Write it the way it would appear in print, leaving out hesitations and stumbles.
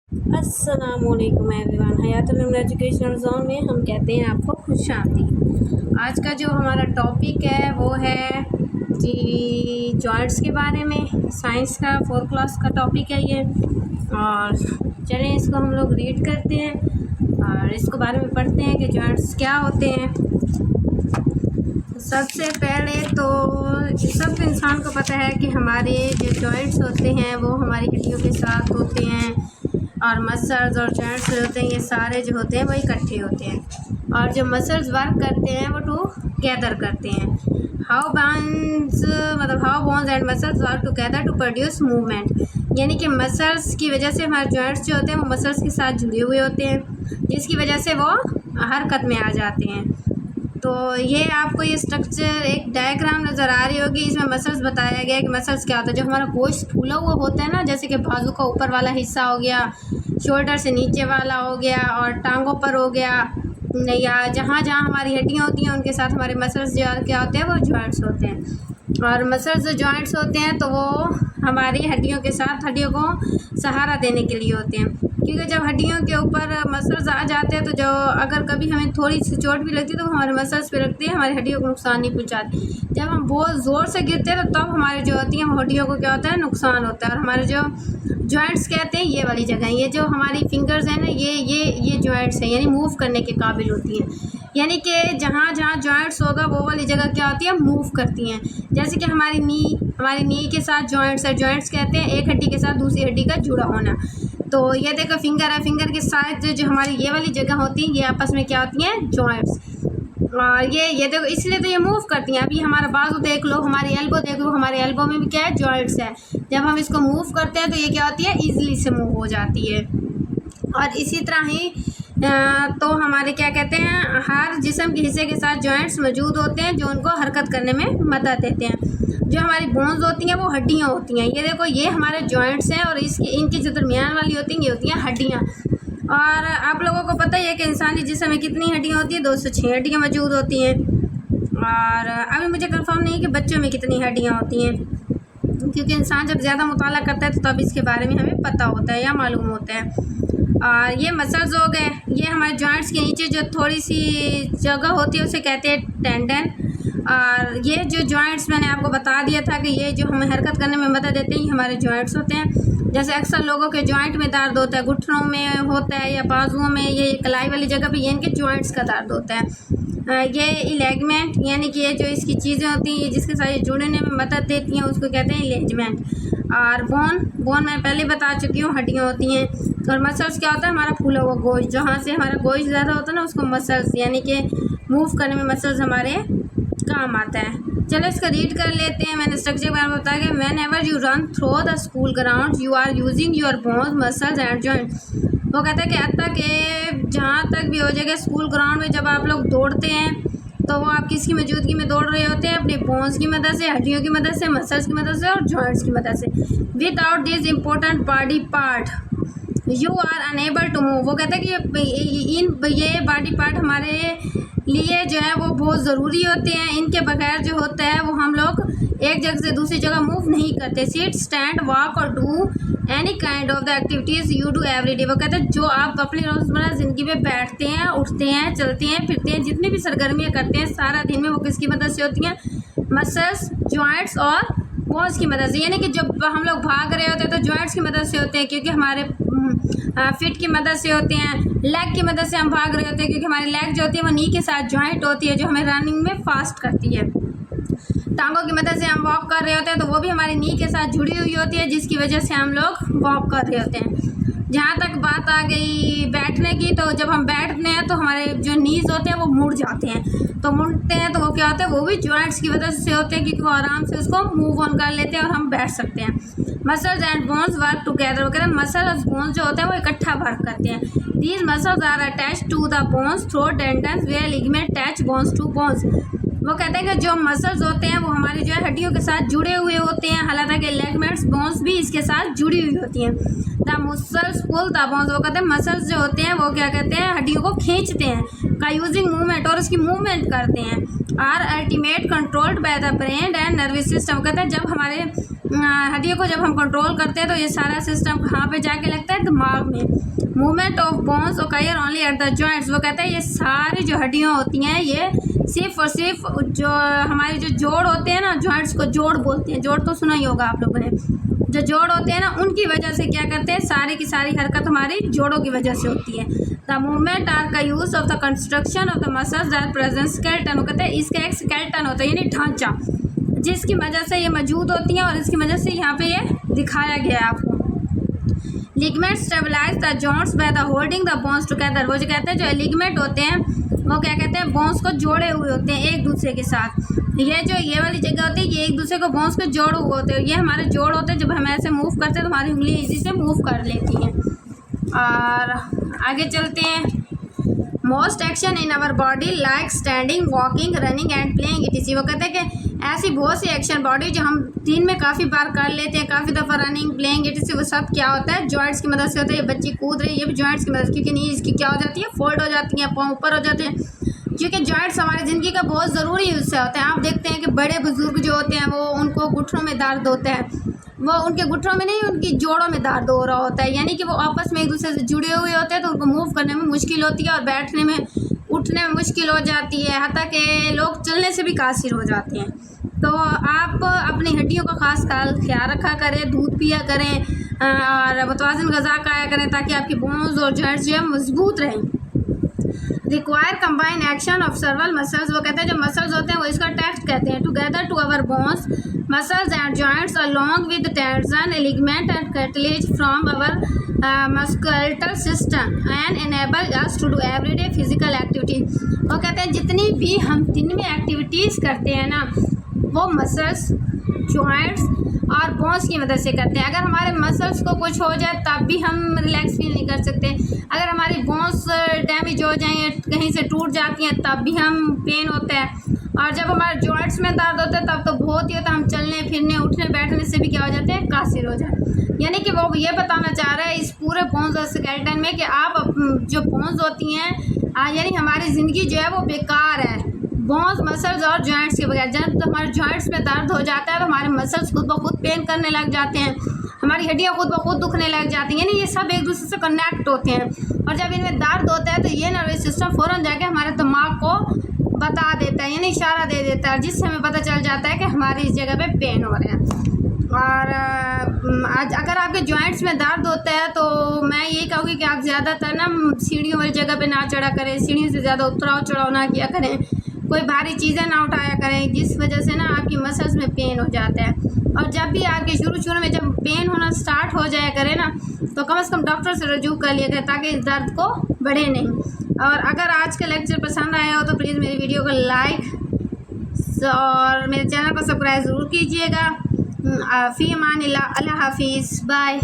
अस्सलामुअलैकुम everyone, हयातुल educational zone में हम कहते हैं आपको खुश आमदीद। आज का जो हमारा टॉपिक है वो है जी जॉइंट्स के बारे में। साइंस का 4th क्लास का टॉपिक है ये। और चलें इसको हम लोग रीड करते हैं और इसके बारे में पढ़ते हैं कि जॉइंट्स क्या होते हैं। सबसे पहले तो सब इंसान को पता है कि हमारे जो जॉइंट्स होते हैं वो हमारी हड्डियों के साथ होते हैं, और मसल्स और जॉइंट्स जो होते हैं ये सारे जो होते हैं वो इकट्ठे होते हैं, और जो मसल्स वर्क करते हैं वो टुगेदर करते हैं। How bones and muscles work together to produce movement, यानी कि मसल्स की वजह से हमारे जॉइंट्स जो होते हैं वो मसल्स के साथ जुड़े हुए होते हैं, जिसकी वजह से वो हरकत में आ जाते हैं। तो ये आपको ये स्ट्रक्चर एक डायग्राम नज़र आ रही होगी, इसमें मसल्स बताया गया है कि मसल्स क्या होता है। जो हमारा गोश्त फूला हुआ होता है ना, जैसे कि बाजू का ऊपर वाला हिस्सा हो गया, शोल्डर से नीचे वाला हो गया, और टांगों पर हो गया, या जहाँ जहाँ हमारी हड्डियाँ होती हैं उनके साथ हमारे मसल्स जो क्या होते हैं वो जॉइंट्स होते हैं। और मसल्स जो जॉइंट्स होते हैं तो वो हमारी हड्डियों के साथ हड्डियों को सहारा देने के लिए होते हैं, क्योंकि जब हड्डियों के ऊपर मसल्स आ जाते हैं तो जो अगर कभी हमें थोड़ी सी चोट भी लगती है तो हमारे मसल्स पे लगती है, हमारी हड्डियों को नुकसान नहीं पहुंचाती। जब हम बहुत ज़ोर से गिरते हैं तो तब हमारी जो होती हैं हड्डियों को क्या होता है, नुकसान होता है। और हमारे जो जॉइंट्स कहते हैं ये वाली जगह, ये जो हमारी फिंगर्स हैं ना, ये जॉइंट्स हैं, यानी मूव करने के काबिल होती हैं। यानी कि जहाँ जहाँ जॉइंट्स होगा वो वाली जगह क्या होती है, मूव करती हैं। जैसे कि हमारी नी के साथ जॉइंट्स है। जॉइंट्स कहते हैं एक हड्डी के साथ दूसरी हड्डी का जुड़ा होना। तो ये देखो फिंगर है, फिंगर के साथ जो हमारी ये वाली जगह होती है ये आपस में क्या होती हैं, जॉइंट्स। और ये देखो इसलिए तो ये मूव करती हैं। अभी हमारा बाजू देख लो, हमारी एल्बो देख लो, हमारे एल्बो में भी क्या है, जॉइंट्स है। जब हम इसको मूव करते हैं तो ये क्या होती है, ईजिली से मूव हो जाती है। और इसी तरह ही तो हमारे क्या कहते हैं, हर जिस्म के हिस्से के साथ जॉइंट्स मौजूद होते हैं जो उनको हरकत करने में मदद देते हैं। जो हमारी बोन्स होती हैं वो हड्डियाँ होती हैं। ये देखो ये हमारे जॉइंट्स हैं, और इनकी जो दरमियान वाली होती हैं ये होती हैं हड्डियाँ। और आप लोगों को पता ही है कि इंसानी जिस्म में कितनी हड्डियाँ होती हैं, 206 हड्डियाँ मौजूद होती हैं। और अभी मुझे कंफर्म नहीं कि बच्चों में कितनी हड्डियाँ होती हैं, क्योंकि इंसान जब ज़्यादा मुताला करता है तो तब इसके बारे में हमें पता होता है या मालूम होता है। और ये मसल्स हो गए, ये हमारे जॉइंट्स के नीचे जो थोड़ी सी जगह होती है उसे कहते हैं टेंडन। और ये जो जॉइंट्स मैंने आपको बता दिया था कि ये जो हमें हरकत करने में मदद देते हैं ये हमारे जॉइंट्स होते हैं। जैसे अक्सर लोगों के जॉइंट में दर्द होता है, घुटनों में होता है या बाजुओं में, ये कलाई वाली जगह पे ये इनके जॉइंट्स का दर्द होता है। ये इलेगमेंट, यानी कि ये जो इसकी चीज़ें होती हैं जिसके साथ ये जुड़ने में मदद देती हैं उसको कहते हैं इलेजमेंट। और बोन मैं पहले बता चुकी हूँ, हड्डियाँ होती हैं। और मसल्स क्या होता है, हमारा फूला हुआ गोश्त, जहाँ से हमारा गोश्त ज़्यादा होता है ना उसको मसल्स, यानी कि मूव करने में मसल्स हमारे काम आता है। चलो इसका रीड कर लेते हैं। मैंने स्ट्रक्चर के बारे में बताया कि whenever you run through the school ground you are using your bones muscles and joint. वो कहता है कि अब तक जहाँ तक भी हो जाएगा स्कूल ग्राउंड में जब आप लोग दौड़ते हैं तो वो आप किसकी मौजूदगी में दौड़ रहे होते हैं, अपने बोन्स की मदद से, हड्डियों की मदद से, मसल्स की मदद से और जॉइंट्स की मदद से। Without this important body part you are unable to move. वो कहता है कि ये बॉडी पार्ट हमारे लिए जो है वो बहुत ज़रूरी होते हैं। इनके बगैर जो होता है वो हम लोग एक जगह से दूसरी जगह मूव नहीं करते। सिट, स्टैंड, वॉक और do any kind of the activities you do every day. वो कहते हैं जो आप अपनी रोज़मर्रा ज़िंदगी में बैठते हैं, उठते हैं, चलते हैं, फिरते हैं, जितनी भी सरगर्मियाँ करते हैं सारा दिन में वो किसकी मदद से होती हैं, मसल्स, जॉइंट्स और बोन्स की मदद से। यानी कि जब हम लोग भाग रहे होते हैं तो जॉइंट्स की मदद से होते हैं, क्योंकि हमारे फिट की मदद से होते हैं। लेग की मदद से हम भाग रहे होते हैं क्योंकि हमारी लेग जो होती है वो नी के साथ जॉइंट होती है जो हमें रनिंग में फास्ट करती है। टांगों की मदद से हम वॉक कर रहे होते हैं तो वो भी हमारी नी के साथ जुड़ी हुई होती है, जिसकी वजह से हम लोग वॉक कर रहे होते हैं। जहाँ तक बात आ गई बैठने की, तो जब हम बैठते हैं तो हमारे जो नीज होते हैं वो मुड़ जाते हैं। तो मुड़ते हैं तो वो क्या होता है, वो भी जॉइंट्स की वजह से होते हैं, क्योंकि वो आराम से उसको मूव ऑन कर लेते हैं और हम बैठ सकते हैं। Muscles and bones work together. वो कहते हैं मसल और बोन्स जो होते हैं वो इकट्ठा वर्क करते हैं। These muscles are attach to the bones through tendons where ligament attach bones to bones. वो कहते हैं कि जो मसल्स होते हैं वो हमारी जो है हड्डियों के साथ जुड़े हुए होते हैं, हालांकि लिगामेंट्स, बोन्स भी इसके साथ जुड़ी हुई होती हैं। The muscles pull the bones. वो कहते हैं मसल्स जो होते हैं वो क्या कहते हैं, हड्डियों को खींचते हैं, का यूजिंग मूवमेंट, और उसकी मूवमेंट करते हैं। Are ultimate controlled by the brain and nervous system. कहते हैं जब हमारे हड्डियों को जब हम कंट्रोल करते हैं तो ये सारा सिस्टम कहाँ पे जाके लगता है, दिमाग में। मूवमेंट ऑफ बोन्स ओकर ओनली एट द जॉइंट्स। वो कहते हैं ये सारी जो हड्डियाँ होती हैं ये सिर्फ और सिर्फ जो हमारे जो जोड़ होते हैं ना, जॉइंट्स को जोड़ बोलते हैं, जोड़ तो सुना ही होगा आप लोगों ने। जो जोड़ होते हैं ना उनकी वजह से क्या करते हैं, सारी की सारी हरकत हमारी जोड़ों की वजह से होती है। द मूवमेंट आर का use of the construction of the muscles that present skeleton. वो कहते हैं इसका एक स्केलेटन होता है यानी ढांचा, जिसकी वजह से ये मौजूद होती हैं और इसकी वजह से यहाँ पे ये दिखाया गया है आपको। Ligament stabilize the joints by the holding the bones together. वो जो कहते हैं जो लिगमेंट होते हैं वो क्या कहते हैं, बोन्स को जोड़े हुए होते हैं एक दूसरे के साथ। ये वाली जगह होती है ये एक दूसरे को बोन्स को जोड़े हुए होते हैं, ये हमारे जोड़ होते हैं। जब हम ऐसे मूव करते हैं तो हमारी उंगली इजी से मूव कर लेती हैं। और आगे चलते हैं। Most action in our body like standing, walking, running and playing it. वो कहते हैं कि ऐसी बहुत सी एक्शन बॉडी जो हम दिन में काफ़ी बार कर लेते हैं, काफ़ी दफ़ा रनिंग, प्लेइंग इट, वो सब क्या होता है, जॉइंट्स की मदद से होता है। ये बच्ची कूद रही है, ये भी जॉइंट्स की मदद, क्योंकि नीज इसकी क्या हो जाती है, फोल्ड हो जाती है, पाँव ऊपर हो जाते हैं, क्योंकि जॉइंट्स हमारी ज़िंदगी का बहुत ज़रूरी हिस्सा होते हैं। आप देखते हैं कि बड़े बुजुर्ग जो होते हैं वो उनको घुटनों में दर्द होता है, वो उनके घुटनों में नहीं, उनकी जोड़ों में दर्द हो रहा होता है, यानी कि वो आपस में एक दूसरे से जुड़े हुए होते हैं, तो उनको मूव करने में मुश्किल होती है और बैठने में, उठने में मुश्किल हो जाती है, हत्ता कि लोग चलने से भी कासिर हो जाते हैं। तो आप अपनी हड्डियों का खास ख्याल रखा करें, दूध पिया करें और मुतवाज़िन ग़िज़ा खाया करें ताकि आपकी बोन्स और जॉइंट्स जो है मजबूत रहें। Require combine action of सर्वल muscles. वो कहते हैं जो मसल्स होते हैं वो इसका टेक्स्ट कहते हैं। Together to our bones muscles and joints along with tendon, ligament and cartilage from our muscular system and enable us to do everyday physical activity. वो कहते हैं जितनी भी हम दिन में एक्टिविटीज़ करते हैं ना वो मसल्स, जॉइंट्स और बोन्स की मदद से करते हैं। अगर हमारे मसल्स को कुछ हो जाए तब भी हम रिलैक्स फील नहीं कर सकते, अगर हमारी बोन्स डैमेज हो जाएँ, कहीं से टूट जाती हैं तब भी हम पेन होता है, और जब हमारे जॉइंट्स में दर्द होता है तब तो बहुत ही होता है, हम चलने फिरने उठने बैठने से भी क्या हो जाते हैं, कासिर हो जाए। यानी कि वो ये बताना चाह रहा है इस पूरे बोन्स और स्केलेटन में कि आप जो बोन्स होती हैं यानी हमारी ज़िंदगी जो है वो बेकार है बोन्स, मसल्स और जॉइंट्स के बगैर। जब हमारे जॉइंट्स में दर्द हो जाता है तो हमारे मसल्स खुद ब खुद पेन करने लग जाते हैं, हमारी हड्डियाँ खुद ब खुद दुखने लग जाती हैं, यानी ये सब एक दूसरे से कनेक्ट होते हैं। और जब इनमें दर्द होता है तो ये नर्वस सिस्टम फ़ौरन जाके हमारे दिमाग को बता देता है, यानी इशारा दे देता है, जिससे हमें पता चल जाता है कि हमारी इस जगह पे पेन हो रहे हैं। और आज अगर आपके जॉइंट्स में दर्द होता है तो मैं यही कहूँगी कि आप ज़्यादातर ना सीढ़ियों वाली जगह पे ना चढ़ा करें, सीढ़ियों से ज़्यादा उतराव चढ़ाव ना किया करें, कोई भारी चीज़ें ना उठाया करें, जिस वजह से ना आपकी मसल्स में पेन हो जाता है। और जब भी आपके शुरू में जब पेन होना स्टार्ट हो जाया करे ना तो कम से कम डॉक्टर से रजू कर लिया करें ताकि इस दर्द को बढ़े नहीं। और अगर आज का लेक्चर पसंद आया हो तो प्लीज़ मेरी वीडियो को लाइक और मेरे चैनल को सब्सक्राइब ज़रूर कीजिएगा। फ़ी अमान अल्लाह, अल्लाह हाफिज़, बाय।